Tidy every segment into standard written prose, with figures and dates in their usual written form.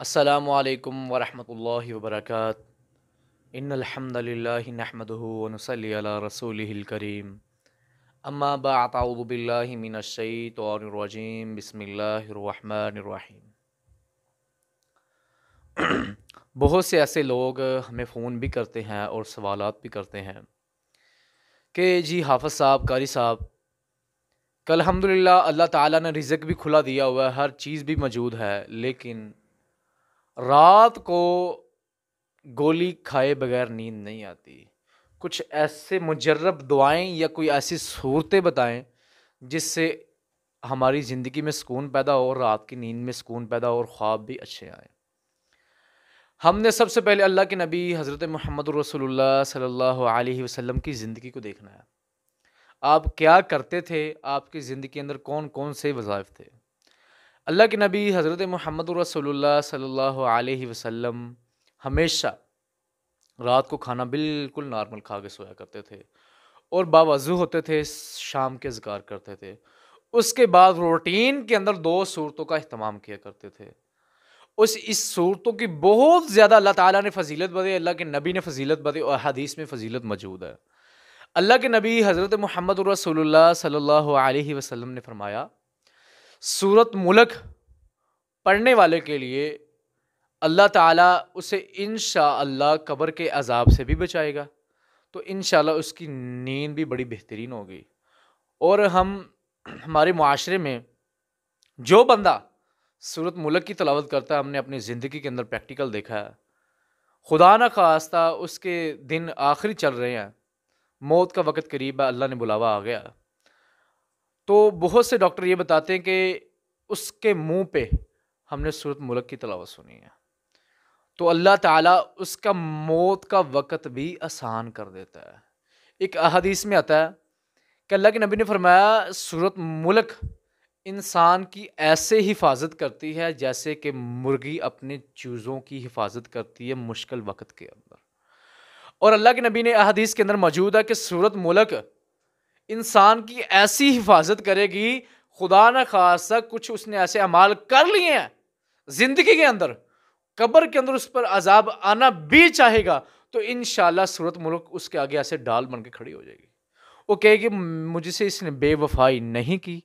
السلام علیکم ورحمۃ اللہ وبرکاتہ۔ ان الحمد للہ نحمده ونصلی علی رسولہ الکریم، اما بعد اعوذ باللہ من الشیطان الرجیم، بسم اللہ الرحمن الرحیم۔ بہت سے ایسے لوگ ہمیں فون بھی کرتے ہیں اور سوالات بھی کرتے ہیں کہ جی حافظ صاحب، قاری صاحب، کہ الحمدللہ اللہ تعالیٰ نے رزق بھی کھلا دیا ہوا ہے، ہر چیز بھی موجود ہے، لیکن رات کو گولی کھائے بغیر نیند نہیں آتی۔ کچھ ایسے مجرب دعائیں یا کوئی ایسی صورتیں بتائیں جس سے ہماری زندگی میں سکون پیدا ہو اور رات کی نیند میں سکون پیدا ہو اور خواب بھی اچھے آئیں۔ ہم نے سب سے پہلے اللہ کے نبی حضرت محمد رسول اللہ صلی اللہ علیہ وسلم کی زندگی کو دیکھنا ہے۔ آپ کیا کرتے تھے، آپ کی زندگی کے اندر کون کون سے وظائف تھے۔ اللہ کے نبی حضرت محمد رسول اللہ صلی اللہ علیہ وسلم ہمیشہ رات کو کھانا بالکل نارمل کھا کے سویا کرتے تھے اور باوضو ہوتے تھے، شام کے اذکار کرتے تھے۔ اس کے بعد روٹین کے اندر 2 صورتوں کا اہتمام کیا کرتے تھے۔ اس صورتوں کی بہت زیادہ اللہ تعالیٰ نے فضیلت بتائی، اللہ کے نبی نے فضیلت بتائی اور حدیث میں فضیلت موجود ہے۔ اللہ کے نبی حضرت محمد رسول اللہ صلی اللہ علیہ وسلم نے فرمایا، سورۃ ملک پڑھنے والے کے لیے اللہ تعالیٰ اسے انشاءاللہ قبر کے عذاب سے بھی بچائے گا، تو انشاءاللہ اس کی نیند بھی بڑی بہترین ہوگی۔ اور ہمارے معاشرے میں جو بندہ سورۃ ملک کی تلاوت کرتا ہے، ہم نے اپنی زندگی کے اندر پریکٹیکل دیکھا ہے، خدا نہ خواستہ اس کے دن آخری چل رہے ہیں، موت کا وقت قریب ہے، اللہ نے بلاوا آ گیا، تو بہت سے ڈاکٹر یہ بتاتے ہیں کہ اس کے منہ پہ ہم نے سورۃ ملک کی تلاوت سنی ہے، تو اللہ تعالیٰ اس کا موت کا وقت بھی آسان کر دیتا ہے۔ ایک احادیث میں آتا ہے کہ اللہ کے نبی نے فرمایا، سورۃ ملک انسان کی ایسے حفاظت کرتی ہے جیسے کہ مرغی اپنے چوزوں کی حفاظت کرتی ہے مشکل وقت کے اندر۔ اور اللہ کے نبی نے احادیث کے اندر موجود ہے کہ سورۃ ملک انسان کی ایسی حفاظت کرے گی، خدا نہ خواستہ کچھ اس نے ایسے اعمال کر لیے ہیں زندگی کے اندر، قبر کے اندر اس پر عذاب آنا بھی چاہے گا، تو انشاءاللہ سورۃ ملک اس کے آگے ایسے ڈال بن کے کھڑی ہو جائے گی۔ وہ کہے گی مجھ سے اس نے بے وفائی نہیں کی،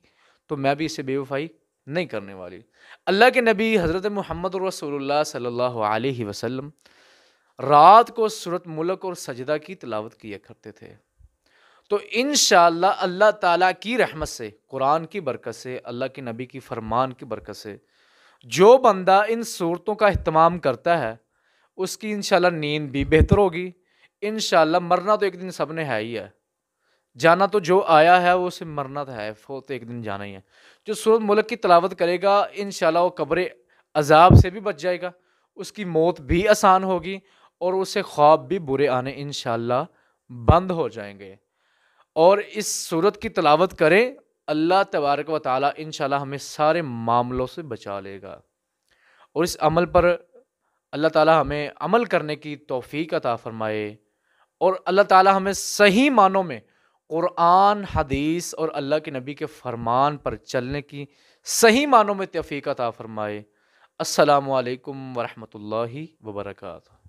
تو میں بھی اسے بے وفائی نہیں کرنے والی۔ اللہ کے نبی حضرت محمد رسول اللہ صلی اللہ علیہ وسلم رات کو سورۃ ملک اور سجدہ کی تلاوت کیا کرتے تھے، تو انشاءاللہ اللہ تعالیٰ کی رحمت سے، قرآن کی برکت سے، اللہ کے نبی کی فرمان کی برکت سے جو بندہ ان صورتوں کا اہتمام کرتا ہے، اس کی انشاءاللہ نیند بھی بہتر ہوگی۔ انشاءاللہ مرنا تو ایک دن سب نے ہے ہی ہے، جانا تو جو آیا ہے وہ اسے مرنا تو ہے، وہ تو ایک دن جانا ہی ہے۔ جو سورۃ ملک کی تلاوت کرے گا انشاءاللہ وہ قبر عذاب سے بھی بچ جائے گا، اس کی موت بھی آسان ہوگی اور اسے خواب بھی برے آنے انشاءاللہ بند ہو جائیں گے۔ اور اس سورت کی تلاوت کریں، اللہ تبارک و تعالیٰ انشاءاللہ ہمیں سارے معاملوں سے بچا لے گا، اور اس عمل پر اللہ تعالیٰ ہمیں عمل کرنے کی توفیق عطا فرمائے، اور اللہ تعالیٰ ہمیں صحیح معنوں میں قرآن، حدیث اور اللہ کے نبی کے فرمان پر چلنے کی صحیح معنوں میں توفیق عطا فرمائے۔ السلام علیکم ورحمۃ اللہ وبرکاتہ۔